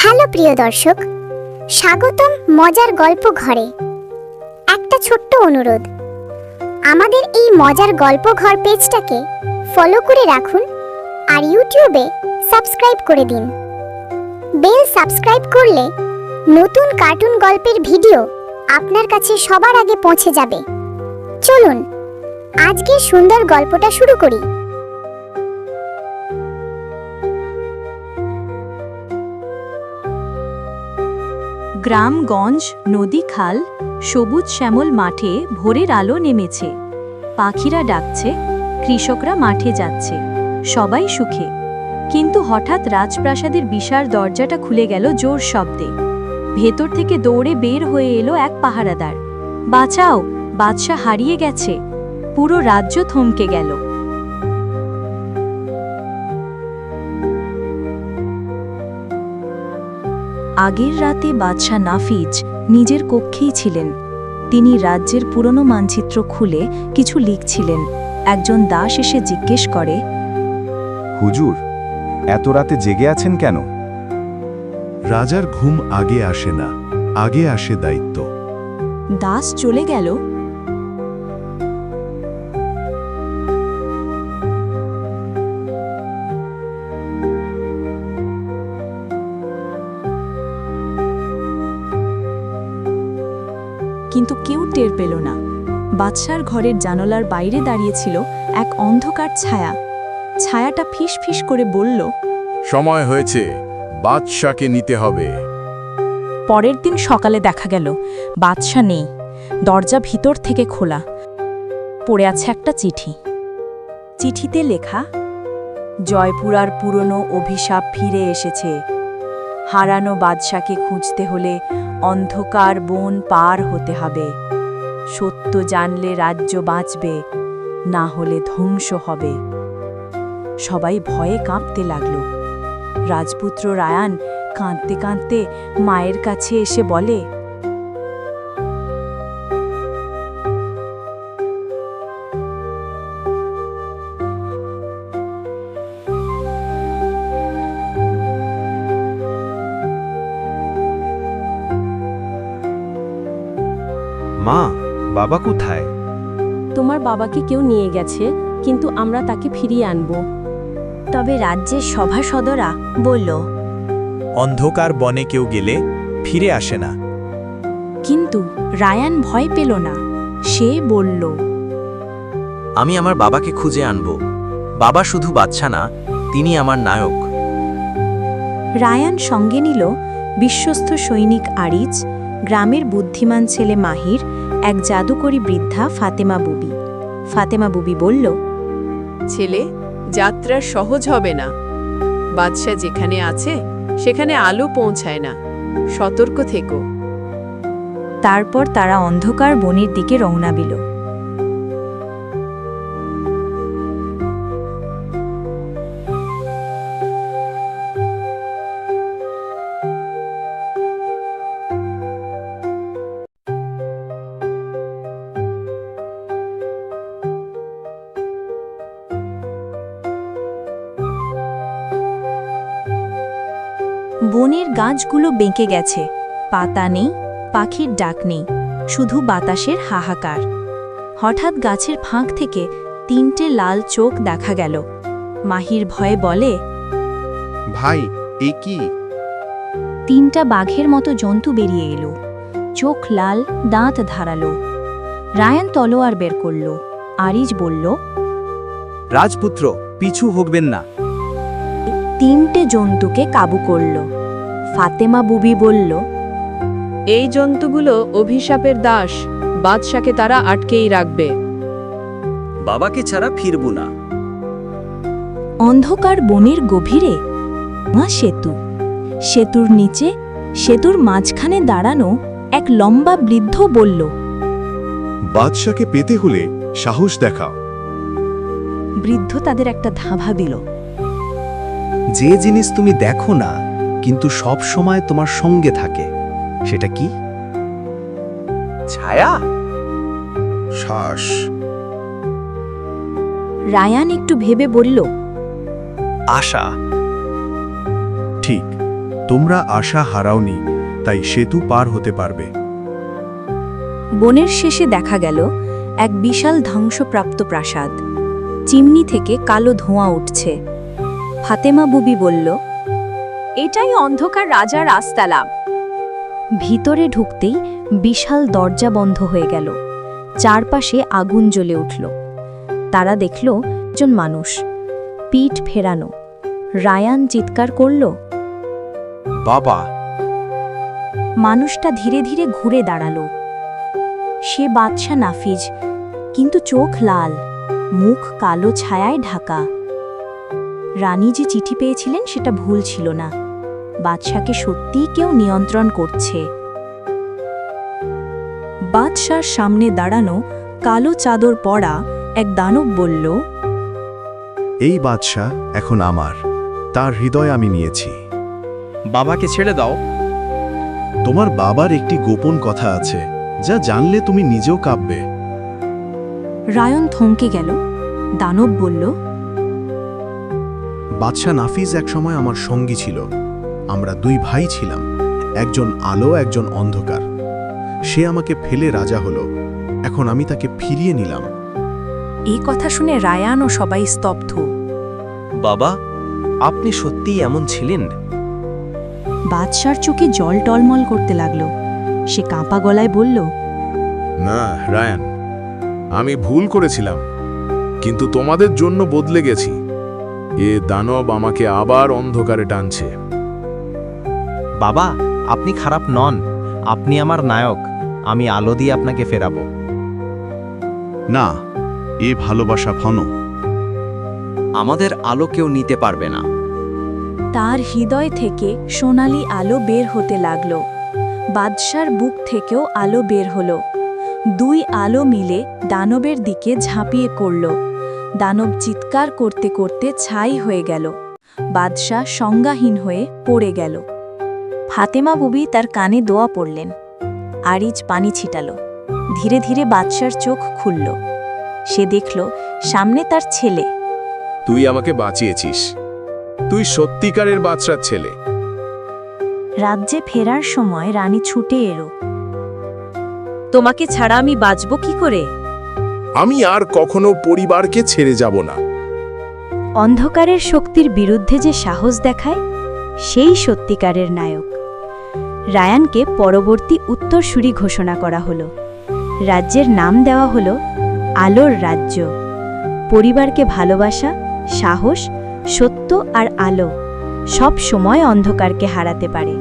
Hello প্রিয় দর্শক, স্বাগতম মজার গল্প ঘরে। একটা ছোট্ট অনুরোধ, আমাদের এই মজার গল্প ঘর পেজটাকে ফলো করে রাখুন আর ইউটিউবে সাবস্ক্রাইব করে দিন। বেল সাবস্ক্রাইব করলে নতুন কার্টুন গল্পের ভিডিও আপনার কাছে সবার আগে পৌঁছে যাবে। চলুন আজকের সুন্দর গল্পটা শুরু করি। গ্রামগঞ্জ, নদী, খাল, সবুজ শ্যামল মাঠে ভোরের আলো নেমেছে। পাখিরা ডাকছে, কৃষকরা মাঠে যাচ্ছে, সবাই সুখে। কিন্তু হঠাৎ রাজপ্রাসাদের বিশাল দরজাটা খুলে গেল জোর শব্দে। ভেতর থেকে দৌড়ে বের হয়ে এলো এক পাহারাদার। বাঁচাও, বাদশা হারিয়ে গেছে। পুরো রাজ্য থমকে গেল। আগের রাতে বাদশা নাফিজ নিজের কক্ষেই ছিলেন। তিনি রাজ্যের পুরনো মানচিত্র খুলে কিছু লিখছিলেন। একজন দাস এসে জিজ্ঞেস করে, হুজুর, এত রাতে জেগে আছেন কেন? রাজার ঘুম আগে আসে না, আগে আসে দায়িত্ব। দাস চলে গেল। কিন্তু কেউ টের পেল না। বাদশার ঘরের জানালার বাইরে দাঁড়িয়েছিল এক অন্ধকার ছায়া। ছায়াটা ফিস ফিস করে বলল, সময় হয়েছে, বাদশাকে নিতে হবে। পরের দিন সকালে দেখা গেল বাদশা নেই। দরজা ভিতর থেকে খোলা। পড়ে আছে একটা চিঠি। চিঠিতে লেখা, জয়পুরার পুরনো অভিশাপ ফিরে এসেছে। হারানো বাদশাকে খুঁজতে হলে অন্ধকার বন পার হতে হবে। সত্য জানলে রাজ্য বাঁচবে, না হলে ধ্বংস হবে। সবাই ভয়ে কাঁপতে লাগল। রাজপুত্র রায়ান কাঁদতে কাঁদতে মায়ের কাছে এসে বলে, মা, বাবা কোথায়? তোমার বাবাকে কেউ নিয়ে গেছে, কিন্তু আমরা তাকে ফিরিয়ে আনব। তবে রাজ্যের সভাসদরা বলল, অন্ধকার বনে কেউ গেলে ফিরে আসে না। কিন্তু রায়ান ভয় পেল না। সে বলল, আমি আমার বাবাকে খুঁজে আনব। বাবা শুধু বাদশা না, তিনি আমার নায়ক। রায়ান সঙ্গে নিল বিশ্বস্ত সৈনিক আরিজ, গ্রামের বুদ্ধিমান ছেলে মাহির, এক জাদুকরী বৃদ্ধা ফাতেমা বুবি। ফাতেমা বুবি বলল, ছেলে, যাত্রা সহজ হবে না। বাদশা যেখানে আছে সেখানে আলো পৌঁছায় না। সতর্ক থেকো। তারপর তারা অন্ধকার বনের দিকে রওনা দিল। বনের গাছগুলো বেঁকে গেছে, পাতা নেই, পাখির ডাক নেই, শুধু বাতাসের হাহাকার। হঠাৎ গাছের ফাঁক থেকে তিনটে লাল চোখ দেখা গেল। মাহির ভয়ে বলে, ভাই, এ কি? তিনটা বাঘের মতো জন্তু বেরিয়ে এলো। চোখ লাল, দাঁত ধারালো। রায়ান তলোয়ার বের করল। আরিজ বলল, রাজপুত্র, পিছু হকবেন না। তিনটে জন্তুকে কাবু করল। ফাতেমা বুবি বলল, এই জন্তুগুলো অভিশাপের দাস। বাদশাকে তারা আটকেই রাখবে। বাবাকে ছাড়া ফিরব না। অন্ধকার বনের গভীরে সেতু। সেতুর নিচে, সেতুর মাঝখানে দাঁড়ানো এক লম্বা বৃদ্ধ বলল, বাদশাকে পেতে হলে সাহস দেখাও। বৃদ্ধ তাদের একটা ধাঁধা দিল। যে জিনিস তুমি দেখো না কিন্তু সব সময় তোমার সঙ্গে থাকে, সেটা কি? ছায়া? শ্বাস? রায়ান একটু ভেবে বলল, আশা। ঠিক, তোমরা আশা হারাওনি, তাই সেতু পার হতে পারবে। বনের শেষে দেখা গেল এক বিশাল ধ্বংসপ্রাপ্ত প্রাসাদ। চিমনি থেকে কালো ধোঁয়া উঠছে। ফাতেমা বুবি বলল, এটাই অন্ধকার রাজার আস্তালা। ভিতরে ঢুকতেই বিশাল দরজা বন্ধ হয়ে গেল। চারপাশে আগুন জ্বলে উঠল। তারা দেখল একজন মানুষ, পিঠ ফেরানো। রায়ান চিৎকার করল, বাবা! মানুষটা ধীরে ধীরে ঘুরে দাঁড়ালো। সে বাদশা নাফিজ, কিন্তু চোখ লাল, মুখ কালো ছায়ায় ঢাকা। রানী যে চিঠি পেয়েছিলেন সেটা ভুল ছিল না। বাদশাকে সত্যিই কেউ নিয়ন্ত্রণ করছে। বাদশার সামনে দাঁড়ানো কালো চাদর পরা এক দানব বলল, এই বাদশা এখন আমার, তার হৃদয় আমি নিয়েছি। বাবাকে ছেড়ে দাও। তোমার বাবার একটি গোপন কথা আছে, যা জানলে তুমি নিজেও কাঁপবে। রায়ন থমকে গেল। দানব বলল, বাদশা নাফিজ একসময় আমার সঙ্গী ছিল। আমরা দুই ভাই ছিলাম, একজন আলো একজন অন্ধকার। সে আমাকে ফেলে রাজা হলো, এখন আমি তাকে ফিরিয়ে নিলাম। এই কথা শুনে রায়ান ও সবাই স্তব্ধ। বাবা, আপনি সত্যিই এমন ছিলেন? বাদশার চোখে জল টলমল করতে লাগলো। সে কাঁপা গলায় বলল, না রায়ান, আমি ভুল করেছিলাম, কিন্তু তোমাদের জন্য বদলে গেছি। এ দানব আমাকে আবার অন্ধকারে টানছে। বাবা, আপনি খারাপ নন। আপনি আমার নায়ক। আমি আলো দিয়ে আপনাকে ফেরাবো। না, এ ভালোবাসা ফন। আমাদের আলো কেউ নিতে পারবে না। তার হৃদয় থেকে সোনালি আলো বের হতে লাগল। বাদশার বুক থেকেও আলো বের হলো। দুই আলো মিলে দানবের দিকে ঝাঁপিয়ে পড়ল। দানব চিৎকার করতে করতে ছাই হয়ে গেল। বাদশাহ সংজ্ঞাহীন হয়ে পড়ে গেল। ফাতেমা বুবি তার কানে দোয়া পড়লেন। আরিজ পানি ছিটালো। ধীরে ধীরে বাদশার চোখ খুলল। সে দেখল সামনে তার ছেলে। তুই আমাকে বাঁচিয়েছিস। তুই সত্যিকারের বাদশার ছেলে। রাজ্যে ফেরার সময় রানী ছুটে এলো। তোমাকে ছাড়া আমি বাঁচব কি করে? আমি আর কখনো পরিবারকে ছেড়ে যাব না। অন্ধকারের শক্তির বিরুদ্ধে যে সাহস দেখায়, সেই সত্যিকারের নায়ক। রায়ানকে পরবর্তী উত্তরসূরি ঘোষণা করা হলো। রাজ্যের নাম দেওয়া হলো আলোর রাজ্য। পরিবারকে ভালোবাসা, সাহস, সত্য আর আলো সব সময় অন্ধকারকে হারাতে পারে।